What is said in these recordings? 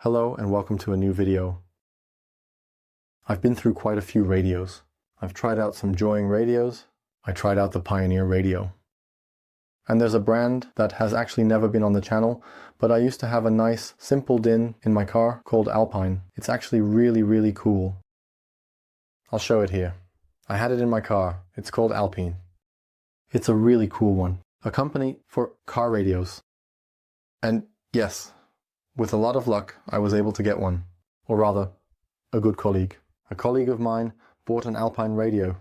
Hello and welcome to a new video. I've been through quite a few radios. I've tried out some Joying radios. I tried out the Pioneer radio. And there's a brand that has actually never been on the channel, but I used to have a nice simple DIN in my car called Alpine. It's actually really cool. I'll show it here. I had it in my car. It's called Alpine. It's a really cool one. A company for car radios. And yes, with a lot of luck, I was able to get one. Or rather, a good colleague. A colleague of mine bought an Alpine radio.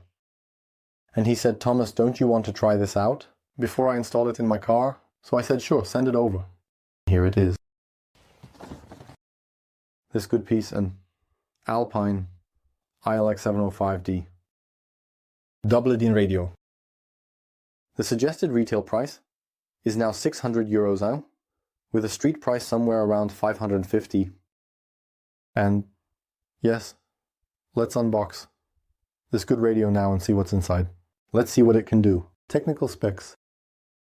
And he said, "Thomas, don't you want to try this out before I install it in my car?" So I said, sure, send it over. Here it is. This good piece, an Alpine X-705D. Double DIN radio. The suggested retail price is now €600 now, with a street price somewhere around 550. And yes, let's unbox this good radio now and see what's inside. Let's see what it can do. Technical specs.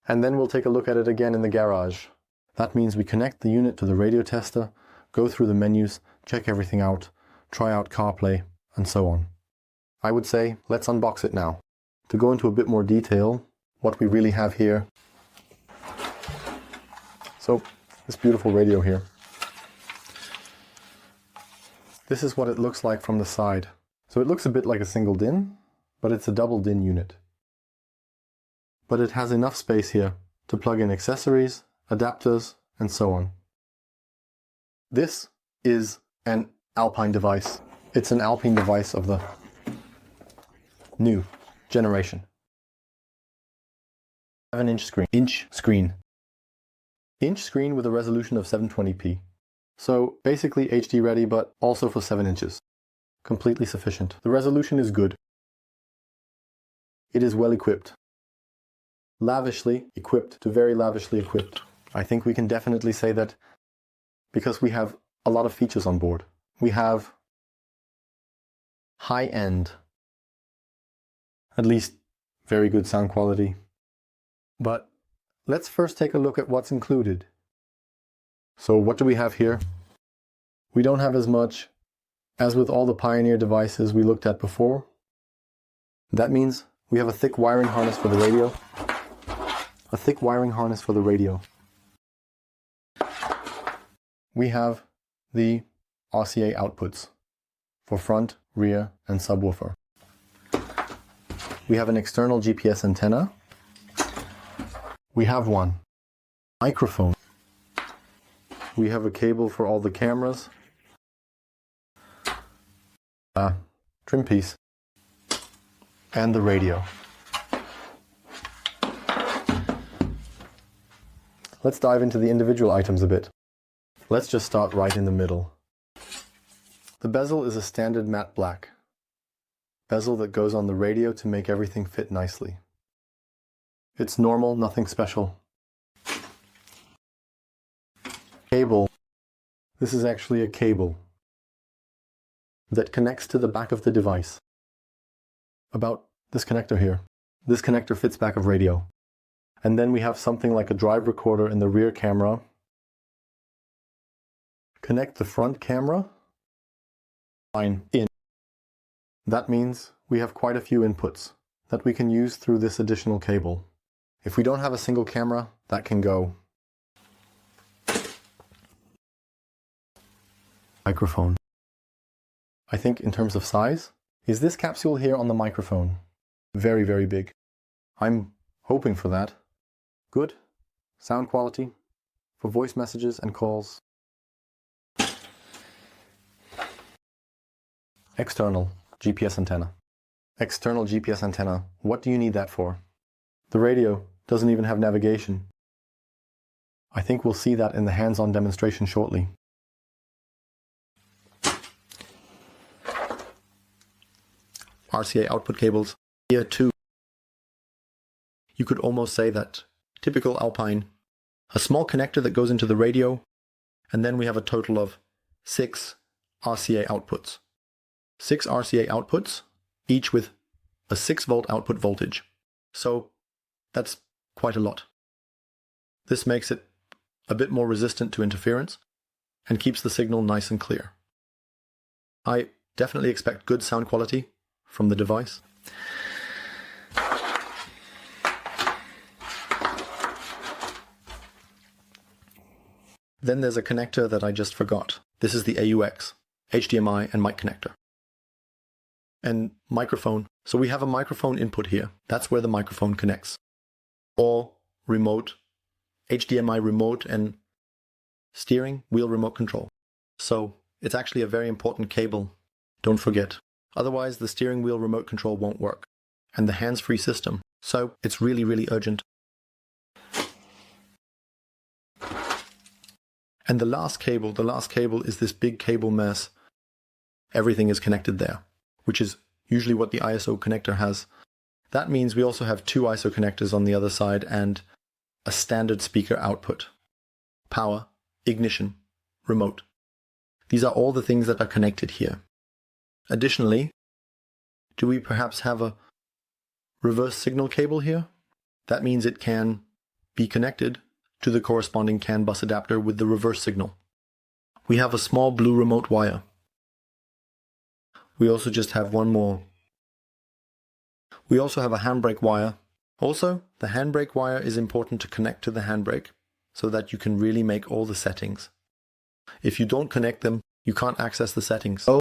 And then we'll take a look at it again in the garage. That means we connect the unit to the radio tester, go through the menus, check everything out, try out CarPlay, and so on. I would say, let's unbox it now. To go into a bit more detail, what we really have here. So, this beautiful radio here. This is what it looks like from the side. So it looks a bit like a single DIN, but it's a double DIN unit. But it has enough space here to plug in accessories, adapters, and so on. This is an Alpine device. It's an Alpine device of the new generation. 7-inch screen. Inch screen with a resolution of 720p. So basically HD ready, but also for 7 inches. Completely sufficient. The resolution is good. It is well equipped. Lavishly equipped to very lavishly equipped. I think we can definitely say that because we have a lot of features on board. We have high-end, at least very good sound quality. But let's first take a look at what's included. So what do we have here? We don't have as much as with all the Pioneer devices we looked at before. That means we have a thick wiring harness for the radio. A thick wiring harness for the radio. We have the RCA outputs for front, rear, and subwoofer. We have an external GPS antenna. We have one microphone. We have a cable for all the cameras. Trim piece. And the radio. Let's dive into the individual items a bit. Let's just start right in the middle. The bezel is a standard matte black. Bezel that goes on the radio to make everything fit nicely. It's normal, nothing special. Cable. This is actually a cable that connects to the back of the device. About this connector here. This connector fits back of radio. And then we have something like a drive recorder in the rear camera. Connect the front camera line in. That means we have quite a few inputs that we can use through this additional cable. If we don't have a single camera, that can go. Microphone. I think in terms of size, is this capsule here on the microphone very big. I'm hoping for that. Good sound quality for voice messages and calls. External GPS antenna. External GPS antenna. What do you need that for? The radio doesn't even have navigation. I think we'll see that in the hands-on demonstration shortly. RCA output cables. Here too. You could almost say that typical Alpine. A small connector that goes into the radio, and then we have a total of 6 RCA outputs. 6 RCA outputs, each with a 6-volt output voltage. So that's quite a lot. This makes it a bit more resistant to interference, and keeps the signal nice and clear. I definitely expect good sound quality from the device. Then there's a connector that I just forgot. This is the AUX, HDMI and mic connector. And microphone. So we have a microphone input here. That's where the microphone connects. Or remote, HDMI remote and steering wheel remote control. So it's actually a very important cable. Don't forget. Otherwise the steering wheel remote control won't work. And the hands-free system. So it's really, really urgent. And the last cable is this big cable mess. Everything is connected there, which is usually what the ISO connector has. That means we also have two ISO connectors on the other side and a standard speaker output. Power, ignition, remote. These are all the things that are connected here. Additionally, do we perhaps have a reverse signal cable here? That means it can be connected to the corresponding CAN bus adapter with the reverse signal. We have a small blue remote wire. We also just have one more. We also have a handbrake wire. Also, the handbrake wire is important to connect to the handbrake so that you can really make all the settings. If you don't connect them, you can't access the settings. Oh,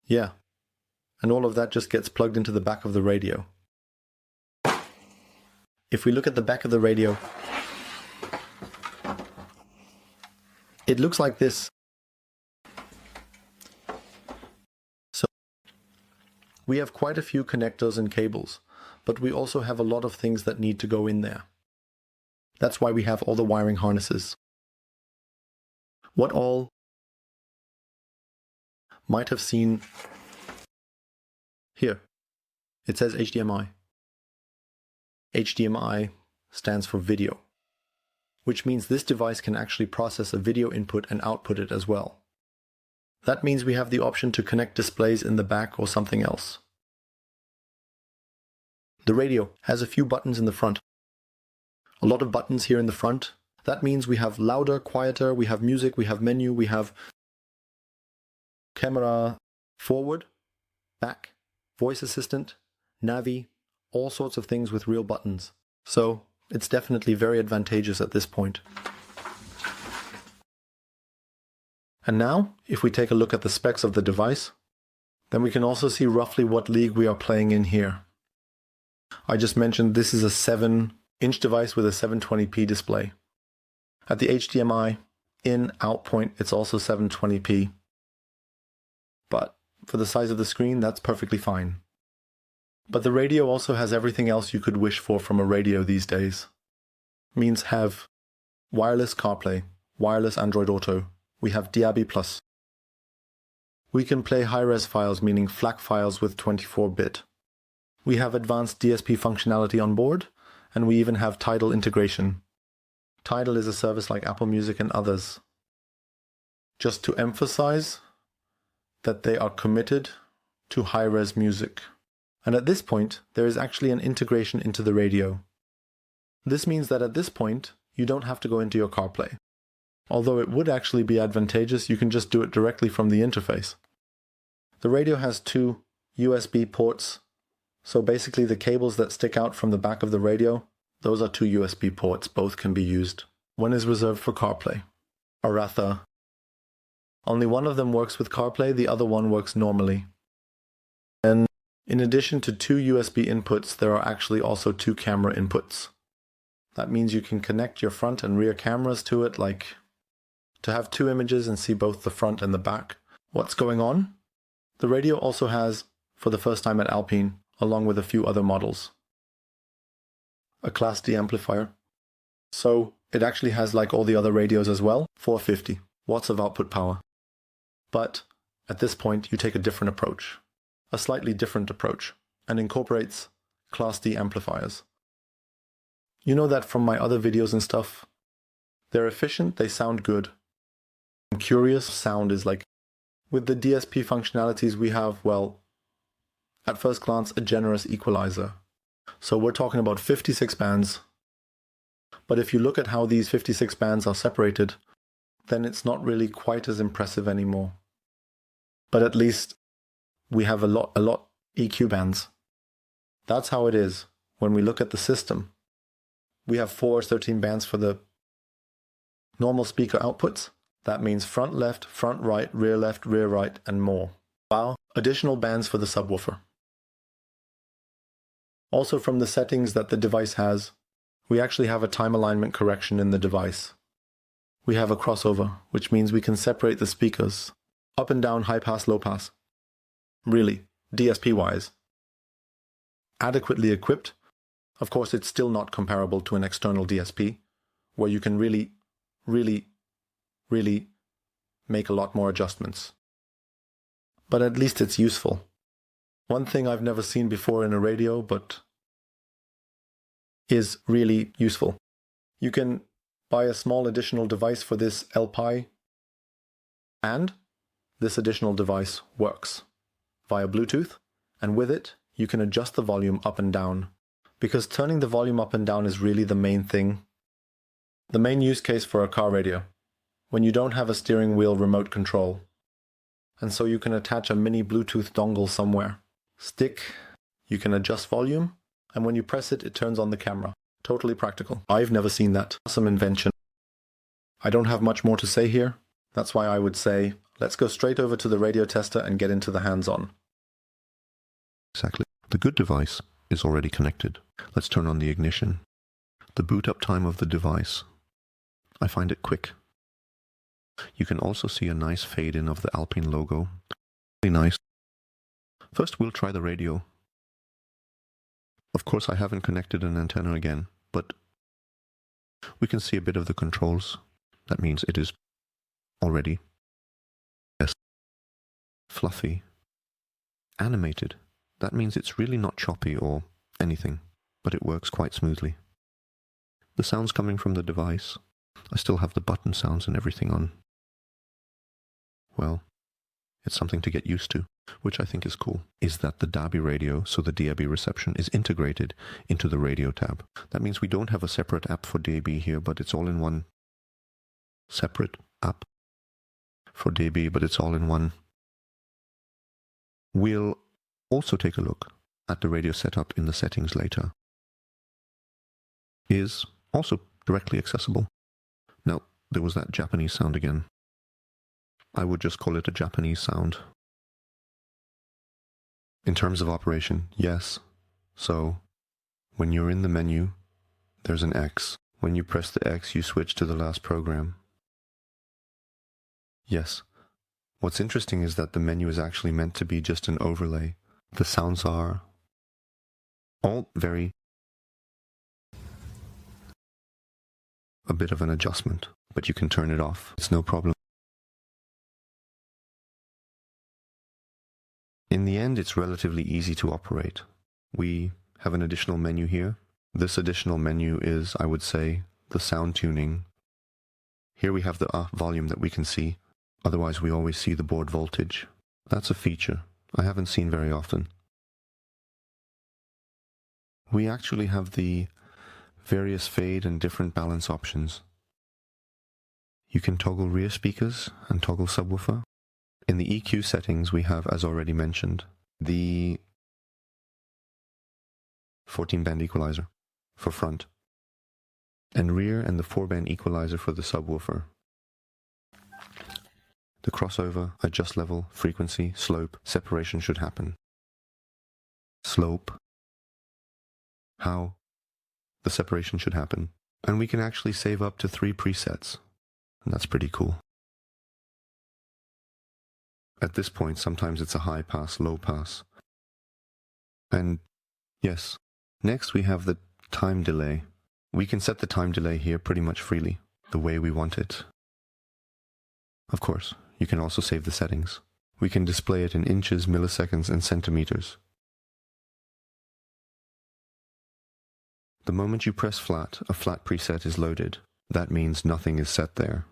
yeah. And all of that just gets plugged into the back of the radio. If we look at the back of the radio, it looks like this. So we have quite a few connectors and cables, but we also have a lot of things that need to go in there. That's why we have all the wiring harnesses. What all might have seen here. It says HDMI. HDMI stands for video, which means this device can actually process a video input and output it as well. That means we have the option to connect displays in the back or something else. The radio has a few buttons in the front. A lot of buttons here in the front. That means we have louder, quieter, we have music, we have menu, we have camera forward, back, voice assistant, navi, all sorts of things with real buttons. So it's definitely very advantageous at this point. And now, if we take a look at the specs of the device, then we can also see roughly what league we are playing in here. I just mentioned this is a 7-inch device with a 720p display. At the HDMI in-out point, it's also 720p. But for the size of the screen, that's perfectly fine. But the radio also has everything else you could wish for from a radio these days. Means have wireless CarPlay, wireless Android Auto. We have DAB+. We can play high-res files, meaning FLAC files with 24-bit. We have advanced DSP functionality on board, and we even have Tidal integration. Tidal is a service like Apple Music and others. Just to emphasize that they are committed to high-res music. And at this point, there is actually an integration into the radio. This means that at this point, you don't have to go into your CarPlay. Although it would actually be advantageous, you can just do it directly from the interface. The radio has two USB ports. So basically the cables that stick out from the back of the radio, those are two USB ports. Both can be used. One is reserved for CarPlay. Or rather, only one of them works with CarPlay, the other one works normally. And in addition to two USB inputs, there are actually also two camera inputs. That means you can connect your front and rear cameras to it, like to have two images and see both the front and the back. What's going on? The radio also has, for the first time at Alpine, along with a few other models, a Class D amplifier. So it actually has, like all the other radios as well, 450 watts of output power. But at this point, you take a different approach. A slightly different approach, and incorporates Class D amplifiers. You know that from my other videos and stuff. They're efficient, they sound good. I'm curious, sound is like, with the DSP functionalities we have, well, at first glance, a generous equalizer. So we're talking about 56 bands. But if you look at how these 56 bands are separated, then it's not really quite as impressive anymore. But at least we have a lot EQ bands. That's how it is when we look at the system. We have 4 or 13 bands for the normal speaker outputs. That means front left, front right, rear left, rear right, and more. Wow, additional bands for the subwoofer. Also from the settings that the device has, we actually have a time alignment correction in the device. We have a crossover, which means we can separate the speakers up and down, high pass, low pass. Really, DSP-wise. Adequately equipped. Of course, it's still not comparable to an external DSP, where you can really make a lot more adjustments. But at least it's useful. One thing I've never seen before in a radio, but is really useful. You can buy a small additional device for this Alpine, and this additional device works via Bluetooth, and with it you can adjust the volume up and down, because turning the volume up and down is really the main thing. The main use case for a car radio, when you don't have a steering wheel remote control. And so you can attach a mini Bluetooth dongle somewhere. Stick, you can adjust volume, and when you press it, it turns on the camera. Totally practical. I've never seen that. Awesome invention. I don't have much more to say here. That's why I would say, let's go straight over to the radio tester and get into the hands-on. Exactly. The good device is already connected. Let's turn on the ignition. The boot up time of the device, I find it quick. You can also see a nice fade in of the Alpine logo. Really nice. First we'll try the radio. Of course I haven't connected an antenna again, but we can see a bit of the controls. That means it is already fluffy, animated. That means it's really not choppy or anything, but it works quite smoothly. The sounds coming from the device, I still have the button sounds and everything on. Well, it's something to get used to, which I think is cool, is that the DAB radio, so the DAB reception, is integrated into the radio tab. That means we don't have a separate app for DAB here, but it's all in one separate app for DAB, but it's all in one. We'll also take a look at the radio setup in the settings later. Is also directly accessible. Now, there was that Japanese sound again. I would just call it a Japanese sound. In terms of operation, yes. So, when you're in the menu, there's an X. When you press the X, you switch to the last program. Yes. What's interesting is that the menu is actually meant to be just an overlay. The sounds are all very a bit of an adjustment, but you can turn it off. It's no problem. In the end, it's relatively easy to operate. We have an additional menu here. This additional menu is, I would say, the sound tuning. Here we have the volume that we can see. Otherwise, we always see the board voltage. That's a feature I haven't seen very often. We actually have the various fade and different balance options. You can toggle rear speakers and toggle subwoofer. In the EQ settings, we have, as already mentioned, the 14-band equalizer for front and rear, and the 4-band equalizer for the subwoofer. The crossover, adjust level, frequency, slope, separation should happen. Slope, how the separation should happen. And we can actually save up to 3 presets. And that's pretty cool. At this point, sometimes it's a high pass, low pass. And yes, next we have the time delay. We can set the time delay here pretty much freely, the way we want it. Of course, you can also save the settings. We can display it in inches, milliseconds, and centimeters. The moment you press flat, a flat preset is loaded. That means nothing is set there.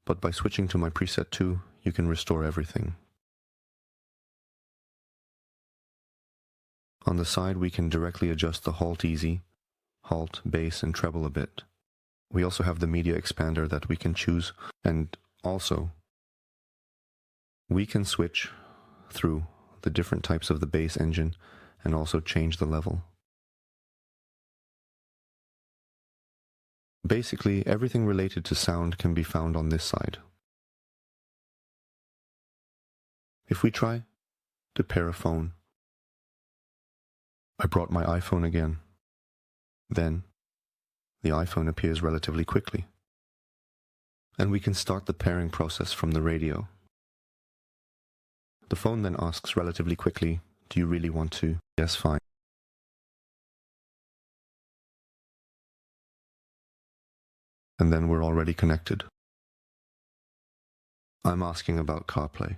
But by switching to my preset 2, you can restore everything. On the side, we can directly adjust the halt easy, halt, bass, and treble a bit. We also have the media expander that we can choose, and also we can switch through the different types of the bass engine and also change the level. Basically, everything related to sound can be found on this side. If we try to pair a phone, I brought my iPhone again. Then the iPhone appears relatively quickly. And we can start the pairing process from the radio. The phone then asks relatively quickly, do you really want to? Yes, fine. And then we're already connected. I'm asking about CarPlay.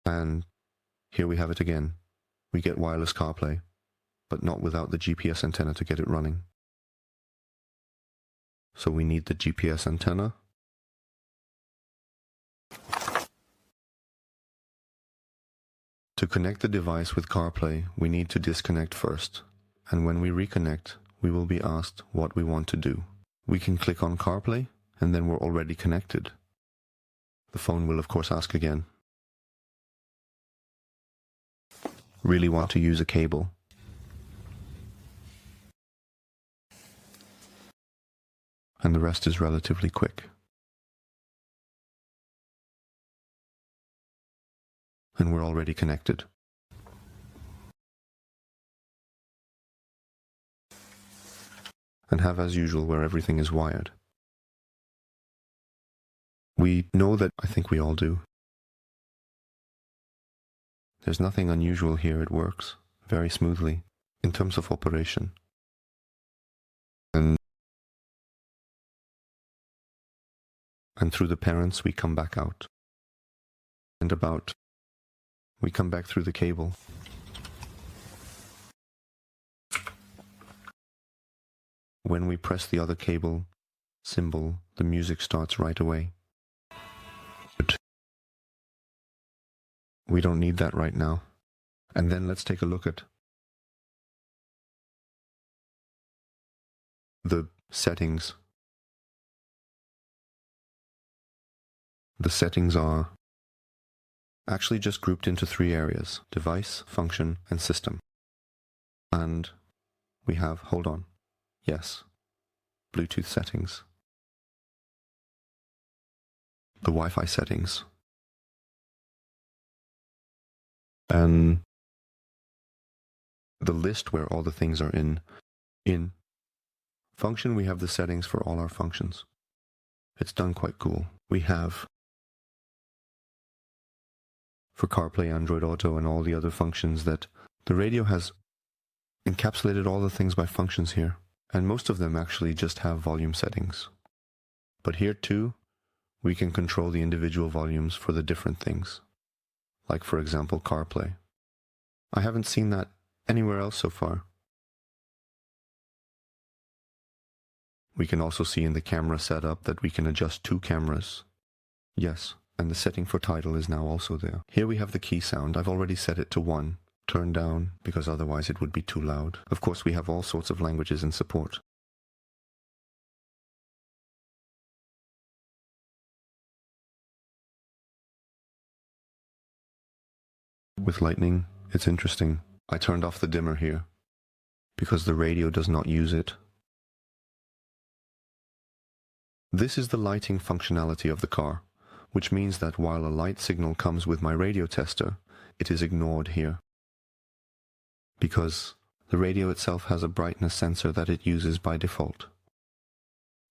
And here we have it again. We get wireless CarPlay, but not without the GPS antenna to get it running. So we need the GPS antenna. To connect the device with CarPlay, we need to disconnect first. And when we reconnect, we will be asked what we want to do. We can click on CarPlay, and then we're already connected. The phone will of course ask again. Really want to use a cable? And the rest is relatively quick. And we're already connected. And have as usual where everything is wired. We know that, I think we all do. There's nothing unusual here, it works very smoothly in terms of operation. And through the parents we come back out. And we come back through the cable. When we press the other cable symbol, the music starts right away. But we don't need that right now. And then let's take a look at the settings. The settings are actually just grouped into 3 areas: device, function, and system. And we have, hold on, yes, Bluetooth settings, the Wi-Fi settings, and the list where all the things are in. In function, we have the settings for all our functions. It's done quite cool. We have for CarPlay, Android Auto, and all the other functions that the radio has encapsulated all the things by functions here. And most of them actually just have volume settings. But here too, we can control the individual volumes for the different things. Like for example, CarPlay. I haven't seen that anywhere else so far. We can also see in the camera setup that we can adjust 2 cameras. Yes. And the setting for title is now also there. Here we have the key sound. I've already set it to 1. Turn down, because otherwise it would be too loud. Of course, we have all sorts of languages in support. With lightning, it's interesting. I turned off the dimmer here, because the radio does not use it. This is the lighting functionality of the car, which means that while a light signal comes with my radio tester, it is ignored here. Because the radio itself has a brightness sensor that it uses by default.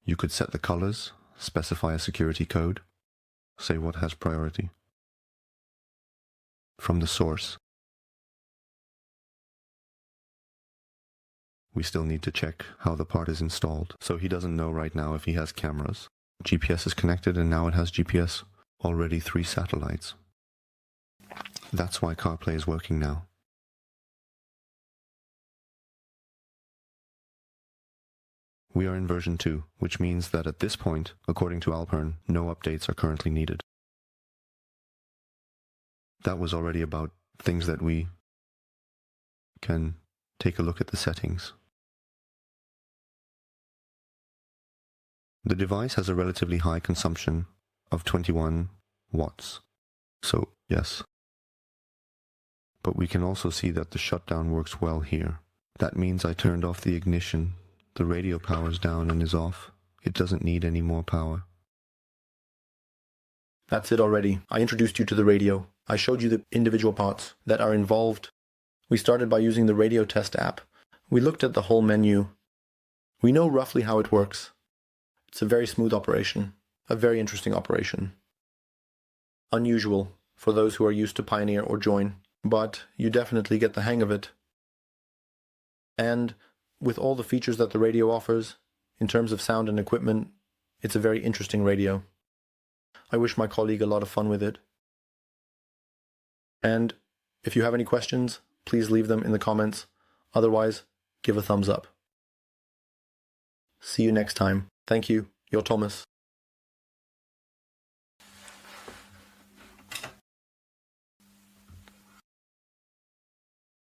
You could set the colors, specify a security code, say what has priority. From the source, we still need to check how the part is installed, so he doesn't know right now if he has cameras. GPS is connected, and now it has GPS. Already 3 satellites. That's why CarPlay is working now. We are in version 2, which means that at this point, according to Alpine, no updates are currently needed. That was already about things that we can take a look at the settings. The device has a relatively high consumption of 21 watts. So, yes. But we can also see that the shutdown works well here. That means I turned off the ignition. The radio powers down and is off. It doesn't need any more power. That's it already. I introduced you to the radio. I showed you the individual parts that are involved. We started by using the radio test app. We looked at the whole menu. We know roughly how it works. It's a very smooth operation, a very interesting operation. Unusual for those who are used to Pioneer or Join, but you definitely get the hang of it. And with all the features that the radio offers, in terms of sound and equipment, it's a very interesting radio. I wish my colleague a lot of fun with it. And if you have any questions, please leave them in the comments. Otherwise, give a thumbs up. See you next time. Thank you. Your Thomas.